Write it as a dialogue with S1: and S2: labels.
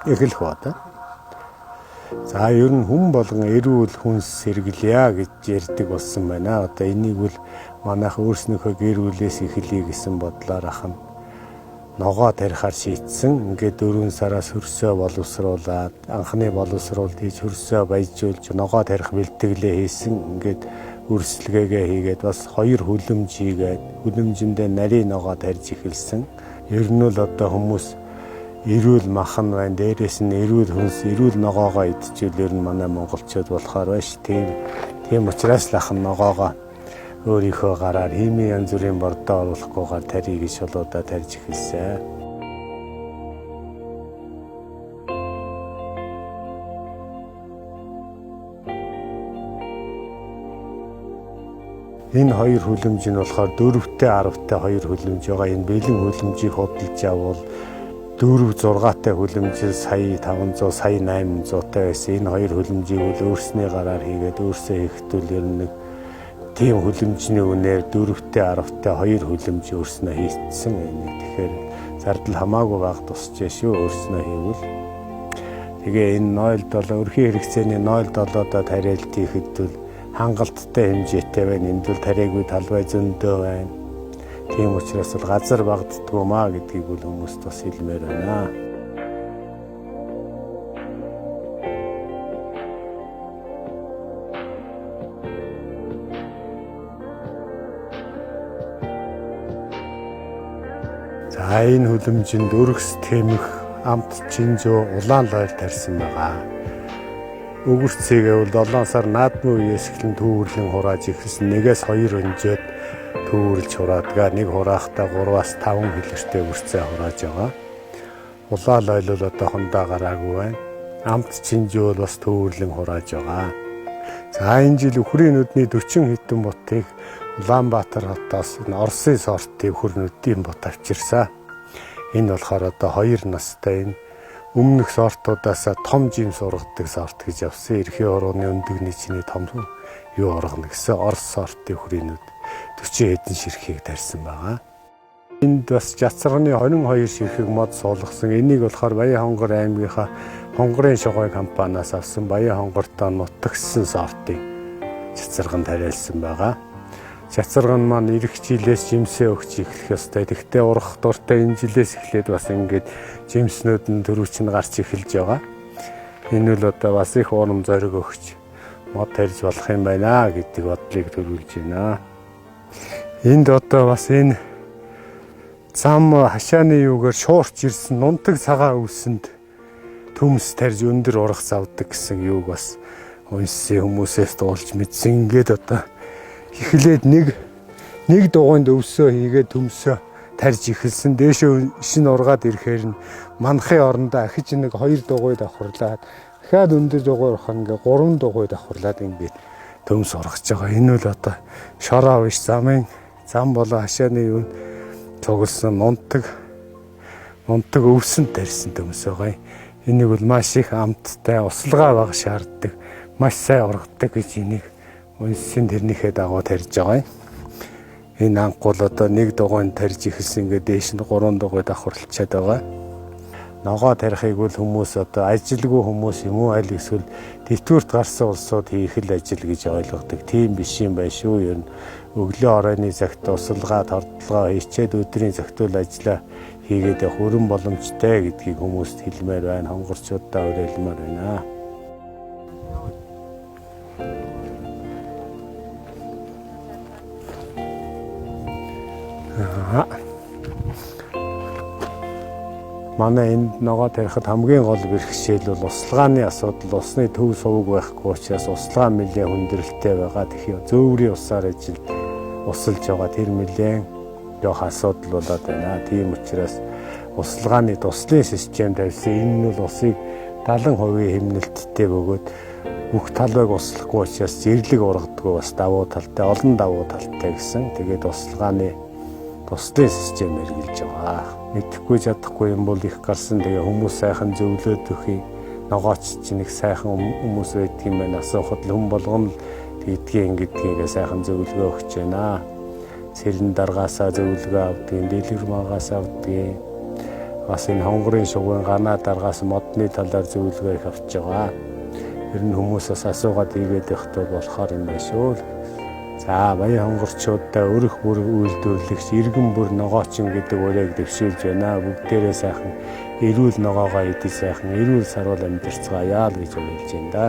S1: эхлэх бата. За ер нь хүн болгон эрүүл хүнс сэргэлье гэж ярьдаг болсон байна. Одоо энийг бол манайх өөрснөөхөө гэр бүлээс эхлэе гэсэн бодлоор ахна. Ногоо тарихаар шийтсэн. Ингээд 4 сараас хөрсөө боловсруулад анхны боловсруулалт хийж хөрсөө баяжуулж ногоо тарих бэлтгэлээ хийсэн. Ингээд үрсэлгээгээ хийгээд бас 2 хүлэмж хийгээд хүлэмжиндээ нарийн ногоо тарьж эхэлсэн. Ер нь л одоо хүмүүс эрүүл махан байна. Дээрээс нь эрүүл хүнс, эрүүл ногоогоо идчихвэл ер нь манай монголчууд болохоор байж тийм учраас л ахын ногоогоо өөрийнхөө гараар химийн янз бүрийн бордоо оруулахгүйгээр тарья гэж шулуудаа тарьж эхэлсэн. Энэ 2 хүлэмж нь болохоор 4-тэй 10-тай 2 хүлэмж байгаа. Энэ бэлэн хүлэмжийг худалдаж авал 4-6-тай хүлэмж сая 500, сая 800-тай байсан. Энэ 2 хүлэмжийг бол өөрснөө гараар хийгээд өөрсөө хийхдээ ер нь нэг тийм хүлэмжний үнээр 4-тэй 10-тай 2 хүлэмж өөрснөө хийцсэн байна. Тэгэхээр зардал хамаагүй бага тусч шүү өөрснөө хийвэл. Тэгээ энэ 07 өрхийн хэрэгцээний 07-доо тариалт хийхэд бол хангалттай хэмжээтэй байна. Энд бол тариагүй талбай зөндөө байна. Тийм учраас бол газар багддгүй маа гэдгийг бол хүмүүст бас хэлмээр байна. За энэ хүлэмжинд өргөс тэмэх, амт чинжөө, улаан лойл тарьсан байгаа. Өгөрцөйгээ бол 7 сар наадмын үеэс эхлэн түүрлэн хурааж ихсэн. 1-2 өнжөөд түүрлж хураадгаа. Нэг хураахтаа 3-5 хэлэртэй өрцөө хурааж байгаа. Улаан лойл бол одоохондоо гараагүй байна. Амт чинжөө бол бас түүрлэн хурааж байгаа. За энэ жил үхрийн нүдний 40 хэдэн бутыг Улаанбаатар хотоос Оросын сортын үхрнүүдийн бут авчирсан. Энэ болохоор одоо 2 настай энэ өмнөх сортуудаас том жимс ургадаг сорт гэж авсан. Эрхийн урганы өндөгний чиний том юу ургана гэсэн Орос сортын үхрийнүүд 40 хэдэн ширхгийг тарьсан байгаа. Энд бас жацарганы 22 ширхэг мод суулгасан. Энийг болохоор Баян-Хонгор аймгийнхаа хонгорын шугай компаниас авсан. Баян-Хонгортоо нутагссан сортын жацарган тариалсан байгаа. Жацарган маань ирэх жилээс жимсээ өгч эхлэх ёстой. Тэгтээ ургах дуртай энэ жилээс эхлээд бас ингээд жимснүүд нь төрүүч нь гарч эхэлж байгаа. Энэ л одоо бас их урам зориг өгч мод тарьж болох юм байна гэдэг бодлыг төрүүлж байна. Энд одоо бас энэ зам хашааны юугаар шуурч ирсэн нунтаг цагаан үлсэнд төмс тарьж өндөр ургах завдаг гэсэн юуг бас унссан хүмүүсээс дуулж мэдсэн. Ингээд одоо эхлээд нэг дугуйнд өвсөө хийгээд төмсөө тарьж эхэлсэн. Дээшээ шин ургаад ирэхээр нь манхын орондоо ахиж нэг 2 дугуй давхарлаад дахиад өндөр дугуй урах ингээ 3 дугуй давхарлаад ингээд төмс ургаж байгаа. Энэ л одоо шороо биш зам болоо хашааны юу цугласан нунтаг өвсөнд тарьсан төмс байгаа. Энийг бол маш их амттай услага бага шаарддаг, маш сайн ургадаг гэж энийг үнсэн тэрнийхээ дагуу тарьж байгаа. Энэ анх бол одоо 1 дугуйнд тарьж эхэлсэн. Ингээд дээш нь 3 дугуй давхарлчаад байгаа. Ногоо тарихыг бол хүмүүс одоо ажилгүй хүмүүс юм уу аль эсвэл дэлгүүрт гарсан улсууд хийх л ажил гэж ойлгодог. Тийм биш юм байна шүү. Ер нь өглөө оройны цагт услага тордлогоо хийчээд өдрийн цагтуул ажиллаа хийгээд явах өрн боломжтой гэдгийг хүмүүст хэлмээр байна. Хонгорчуудаа уриалмаар байна. Манай энэ ногоо тарихад хамгийн гол бэрхшээл бол услагааны асуудал. Усны төв сувг байхгүй учраас услага нэлээд хүндрэлтэй байгаа. Тэгэхээр зөөврийн усаар усалж байгаа. Тэр нэлээд жоох асуудал болоод байна. Тийм учраас услагааны туслын систем тавьсан. Энэ нь бол усыг 70% хэмнэлттэй бөгөөд бүх талбайг услахгүй учраас зэрлэг ургадаггүй бас давуу талтай, олон давуу талтай гэсэн. Тэгээд услагааны туслын систем хэрэгжилж байгаа. Мэдэхгүй чадахгүй юм бол их гарсан. Тэгээ хүмүүс сайхан зөвлөд өгье. Ногооч чинь их сайхан хүмүүс байдаг юм байна. Асуухад л хүн болгоно л тэгдгийг ингэдгийг сайхан зөвлөгөө өгч байна. Цэрэн даргаасаа зөвлөгөө авдаг, дэлгэр магаас авдаг. бас энэ хонгорын шугын ганаа даргаас модны талаар зөвлөгөө их авч байгаа. Ер нь хүмүүсээс асуугаад ийгээд явахдаа болохоор юм байна шүү. За баян хонгорчуудаа өрөх бүр үйлдвэрлэгч иргэн бүр ногоочин гэдэг үрээг дэвшүүлж байна. Бүгдээрээ сайхан эрүүл ногоогоо идэж сайхан эрүүл сарвал амьдарцгаая л гэж уриалж байна да.